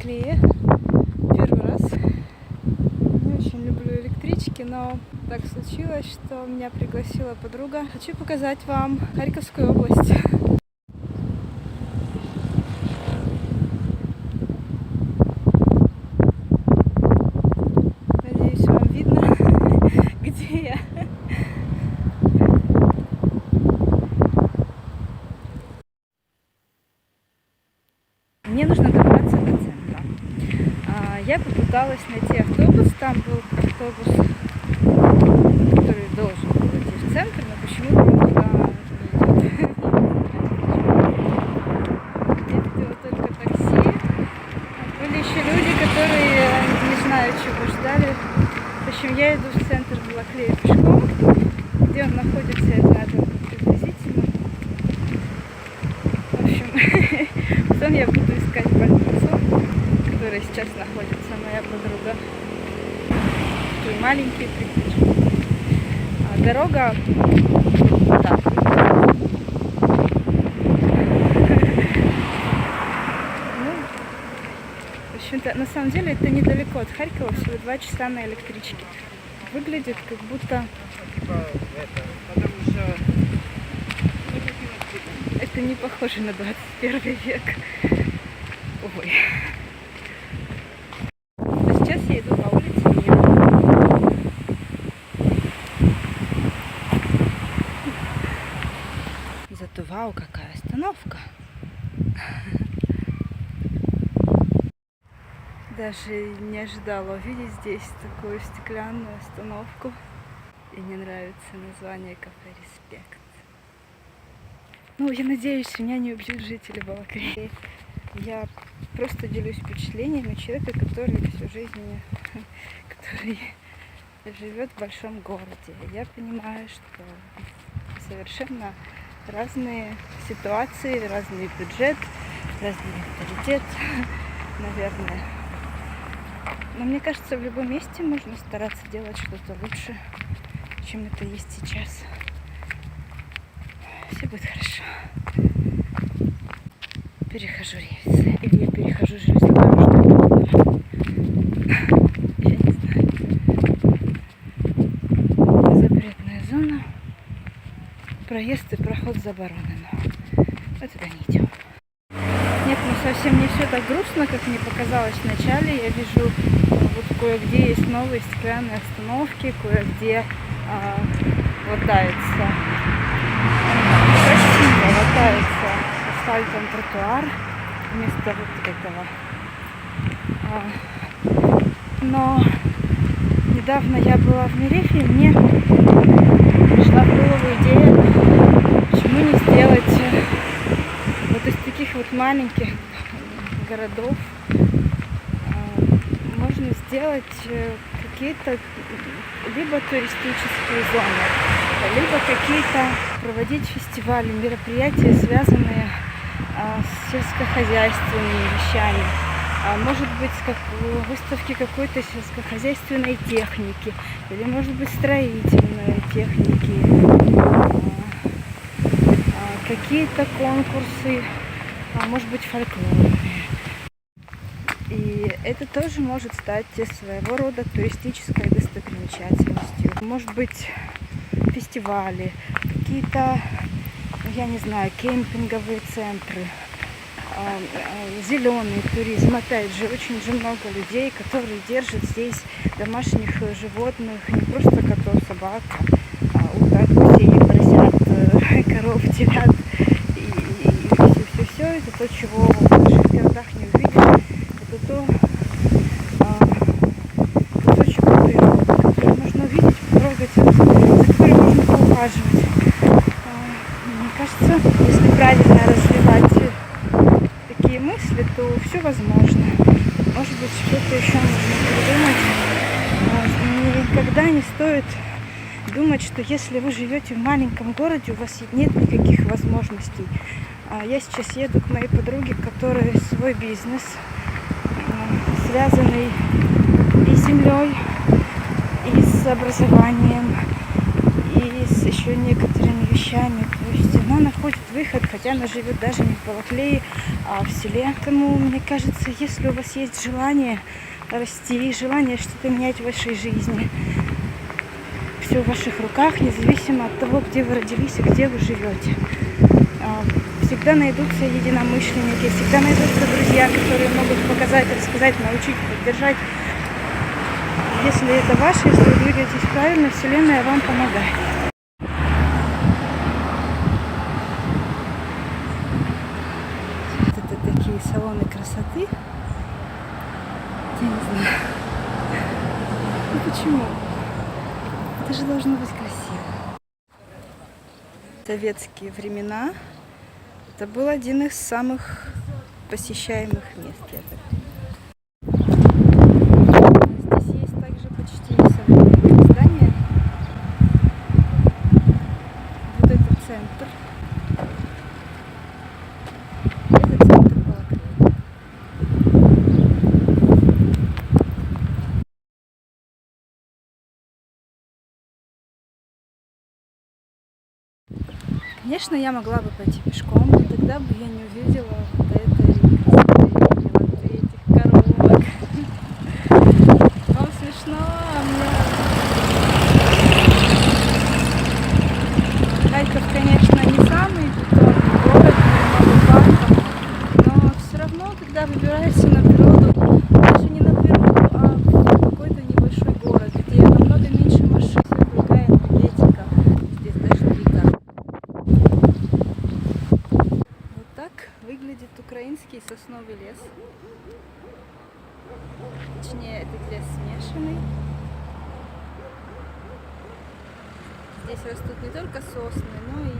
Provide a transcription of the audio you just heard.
Балаклее. Первый раз. Не очень люблю электрички, но так случилось, что меня пригласила подруга. Хочу показать вам Харьковскую область. Надеюсь, вам видно, где я. Мне нужно добраться до центра. Я попыталась найти автобус. Там был автобус, который должен был идти в центр, но почему-то он туда не идет. Я видела только такси. Были еще люди, которые не знаю, чего ждали. В общем, я иду в центр Балаклея пешком. Где он находится, я знаю приблизительно. В общем, потом я буду искать больницу, в которой сейчас находится моя подруга. Такие маленькие придержки. Дорога так. Ну, в общем-то, на самом деле это недалеко от Харькова, всего 2 часа на электричке. Выглядит как будто это не похоже на 21 век. Ой. А сейчас я иду по улице Мира. Зато вау, какая остановка. Даже не ожидала увидеть здесь такую стеклянную остановку. И мне нравится название кафе «Респект». Ну, я надеюсь, меня не убьют жители Балаклеи. Я просто делюсь впечатлениями человека, который всю жизнь, который живет в большом городе. Я понимаю, что совершенно разные ситуации, разный бюджет, разный менталитет, наверное. Но мне кажется, в любом месте можно стараться делать что-то лучше, чем это есть сейчас. Все будет хорошо. Перехожу рельсы. Или я перехожу железнодорожную полосу. Я не знаю. Запретная зона. Проезд и проход заборонен. Мы туда не идем. Нет, ну совсем не все так грустно, как мне показалось вначале. Я вижу, вот кое-где есть новые стеклянные остановки, кое-где латается асфальтом тротуар вместо вот этого. Но недавно я была в Мерефе, и мне пришла в голову идея, почему не сделать вот из таких вот маленьких городов можно сделать какие-то либо туристические зоны, либо какие-то проводить фестивали, мероприятия, связанные с сельскохозяйственными вещами. Может быть, выставки какой-то сельскохозяйственной техники, или может быть строительной техники, какие-то конкурсы, может быть фольклорные. И это тоже может стать своего рода туристической достопримечательностью. Может быть фестивали, какие-то, я не знаю, кемпинговые центры, зеленый туризм. Опять же, очень же много людей, которые держат здесь домашних животных, не просто котов, собак, уток, гусей, поросят, коров, телят и все. Это то, чего в наших городах не увидели. Это то, чего природа, которое можно увидеть, потрогать, за которым можно поухаживать. Мне кажется, если правильно развивать такие мысли, то все возможно. Может быть, что-то еще можно придумать. Никогда не стоит думать, что если вы живете в маленьком городе, у вас нет никаких возможностей. Я сейчас еду к моей подруге, которая свой бизнес, связанный и с землей, и с образованием, и и с еще некоторыми вещами. То есть она находит выход, хотя она живет даже не в Балаклее, а в селе. Поэтому, мне кажется, если у вас есть желание расти, желание что-то менять в вашей жизни, все в ваших руках, независимо от того, где вы родились и где вы живете. Всегда найдутся единомышленники, всегда найдутся друзья, которые могут показать, рассказать, научить, поддержать. Если это ваше, если вы двигаетесь правильно, Вселенная вам помогает. Это такие салоны красоты. Я не знаю. Ну почему? Это же должно быть красиво. В советские времена это был один из самых посещаемых мест. Здесь есть также почти современные здания. Вот это центр. Это центр Балаклеи. Конечно, я могла бы пойти пешком, но тогда бы я не увидела вот этой красоты, вот этих коробок. Вам смешно, а мне... Харьков, конечно, не самый бетонный город, много парков, но все равно, когда выбираешься на природу, даже не на природу, а в какой-то небольшой город, где намного меньше машин, другая энергетика, здесь дождливо. Вот так выглядит украинский сосновый лес. Точнее, этот лес смешанный. Здесь растут не только сосны, но и